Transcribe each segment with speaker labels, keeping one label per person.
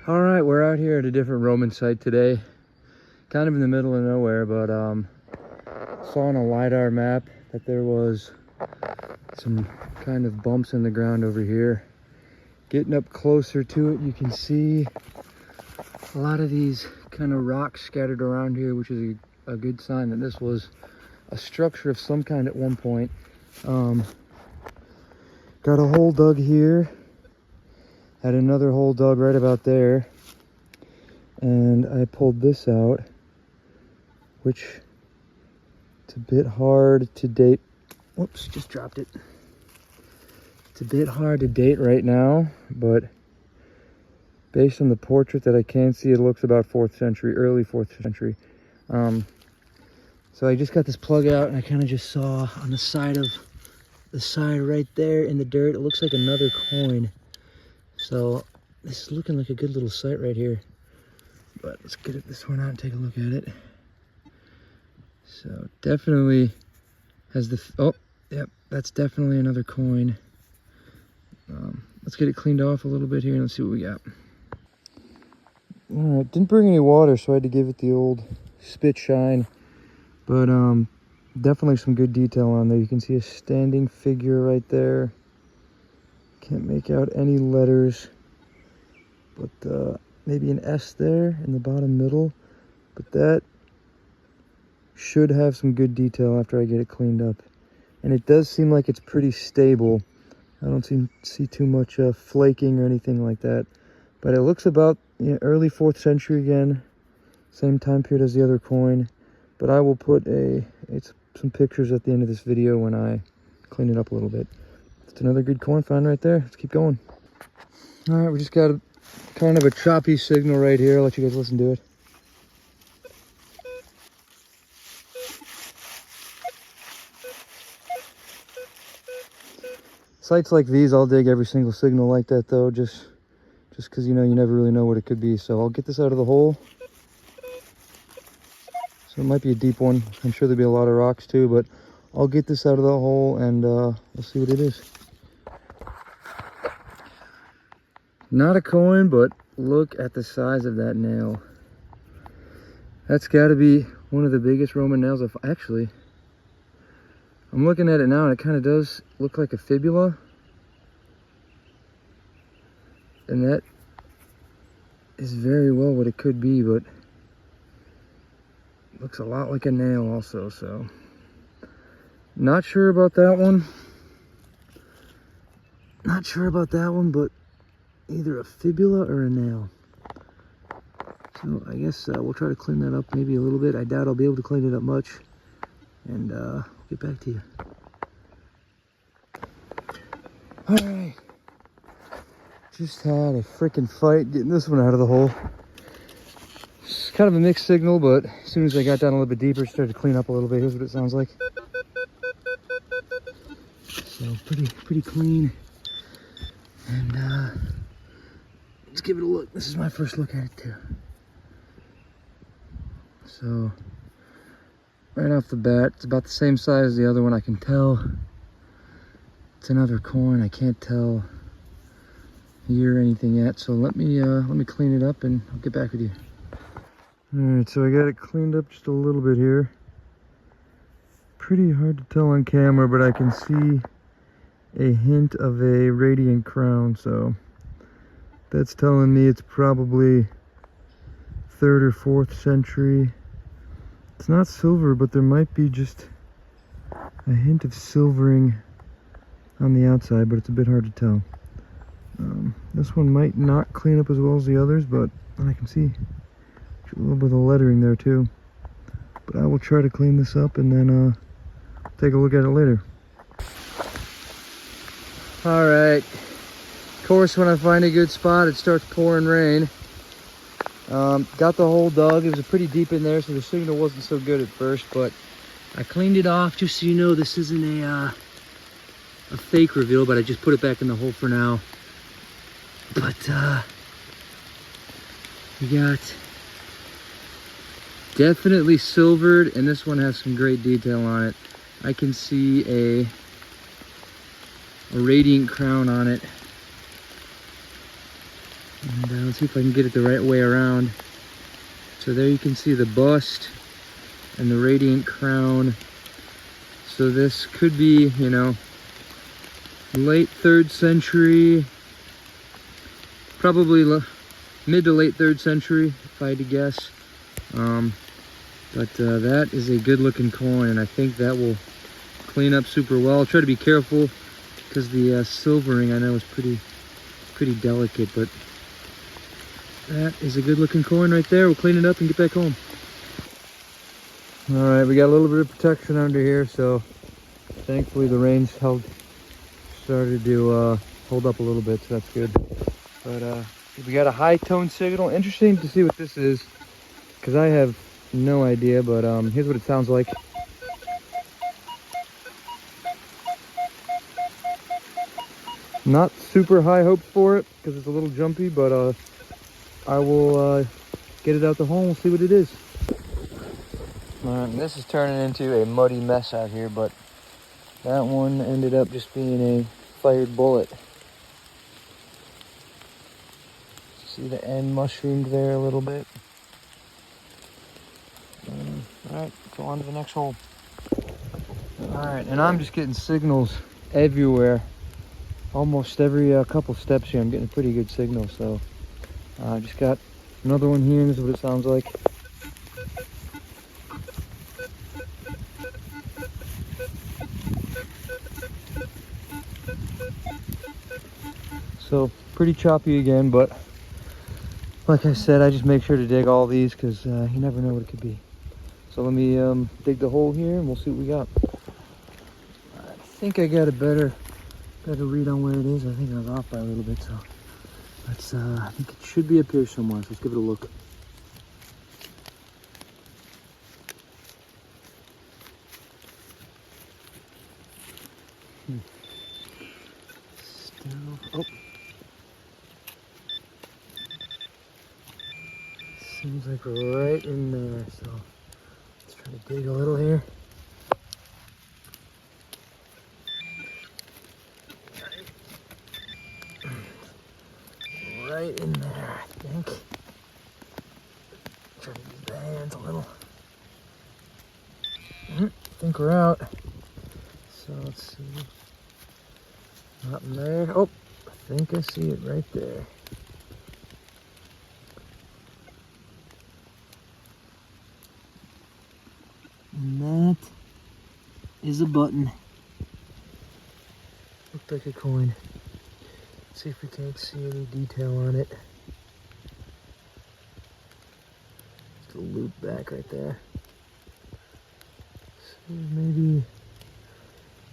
Speaker 1: All right, we're out here at a different Roman site today, kind of in the middle of nowhere, but saw on a lidar map that there was some kind of bumps in the ground over here. Getting up closer to it, you can see a lot of these kind of rocks scattered around here, which is a good sign that this was a structure of some kind at one point. Got a hole dug here. Had another hole dug right about there, and I pulled this out, which it's a bit hard to date. Whoops, just dropped it. It's a bit hard to date right now, but based on the portrait that I can see, it looks about 4th century, early 4th century. So I just got this plug out, and I kind of just saw on the side right there in the dirt, it looks like another coin. So this is looking like a good little site right here, but let's get this one out and take a look at it. So definitely has the, oh, yep, that's definitely another coin. Let's get it cleaned off a little bit here and let's see what we got. All right, didn't bring any water, so I had to give it the old spit shine, but definitely some good detail on there. You can see a standing figure right there. Can't make out any letters, but maybe an S there in the bottom middle. But that should have some good detail after I get it cleaned up. And it does seem like it's pretty stable. I don't see too much flaking or anything like that. But it looks about, you know, early 4th century again. Same time period as the other coin. But I will put some pictures at the end of this video when I clean it up a little bit. It's another good coin find right there. Let's keep going. All right, we just got a kind of a choppy signal right here. I'll let you guys listen to it. Sites like these, I'll dig every single signal like that though, just because, you know, you never really know what it could be. So I'll get this out of the hole. So it might be a deep one. I'm sure there'll be a lot of rocks too, but I'll get this out of the hole and we'll see what it is. Not a coin, but look at the size of that nail. That's got to be one of the biggest Roman nails actually. I'm looking at it now and it kind of does look like a fibula. And that is very well what it could be, but it looks a lot like a nail also, so not sure about that one. Not sure about that one, but either a fibula or a nail. So I guess we'll try to clean that up maybe a little bit. I doubt I'll be able to clean it up much. And I'll get back to you. Alright. Just had a freaking fight getting this one out of the hole. It's kind of a mixed signal, but as soon as I got down a little bit deeper, started to clean up a little bit. Here's what it sounds like. So pretty clean. And let's give it a look. This is my first look at it too. So right off the bat, it's about the same size as the other one. I can tell it's another coin. I can't tell year or anything yet. So let me clean it up and I'll get back with you. All right, so I got it cleaned up just a little bit here. Pretty hard to tell on camera, but I can see a hint of a radiant crown, so that's telling me it's probably 3rd or 4th century. It's not silver, but there might be just a hint of silvering on the outside, but it's a bit hard to tell. This one might not clean up as well as the others, but I can see a little bit of lettering there too. But I will try to clean this up and then take a look at it later. All right, of course when I find a good spot it starts pouring rain. Got the hole dug. It was pretty deep in there, so the signal wasn't so good at first, but I cleaned it off. Just so you know, this isn't a fake reveal, but I just put it back in the hole for now. But we got definitely silvered, and this one has some great detail on it. I can see a radiant crown on it. And Let's see if I can get it the right way around. So there you can see the bust and the radiant crown. So this could be, you know, late 3rd century, probably mid to late 3rd century, if I had to guess. But that is a good looking coin, and I think that will clean up super well. I'll try to be careful because the silvering I know is pretty delicate, but that is a good looking coin right there. We'll clean it up and get back home. All right, we got a little bit of protection under here, so thankfully the rain's started to hold up a little bit, so that's good. But we got a high tone signal. Interesting to see what this is, because I have no idea, but here's what it sounds like. Not super high hopes for it, because it's a little jumpy, but I will get it out the hole and we'll see what it is. Alright, this is turning into a muddy mess out here, but that one ended up just being a fired bullet. See the end mushroomed there a little bit. Alright, go on to the next hole. Alright, and I'm just getting signals everywhere. Almost every couple steps here I'm getting a pretty good signal, so I just got another one here, and this is what it sounds like. So pretty choppy again, but like I said, I just make sure to dig all these because you never know what it could be. So let me dig the hole here and we'll see what we got. I think I got a better read on where it is. I think I was off by a little bit, so let's I think it should be up here somewhere, so let's give it a look. Still, oh, seems like we're right in there, so let's try to dig a little here. Right in there, I think. Try to use the hands a little. I think we're out. So let's see. Not in there. Oh, I think I see it right there. And that is a button. Looked like a coin. Let's see if we can't see any detail on it. Just a loop back right there. So maybe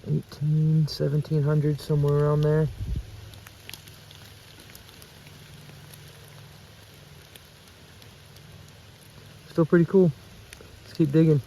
Speaker 1: 1700, somewhere around there. Still pretty cool. Let's keep digging.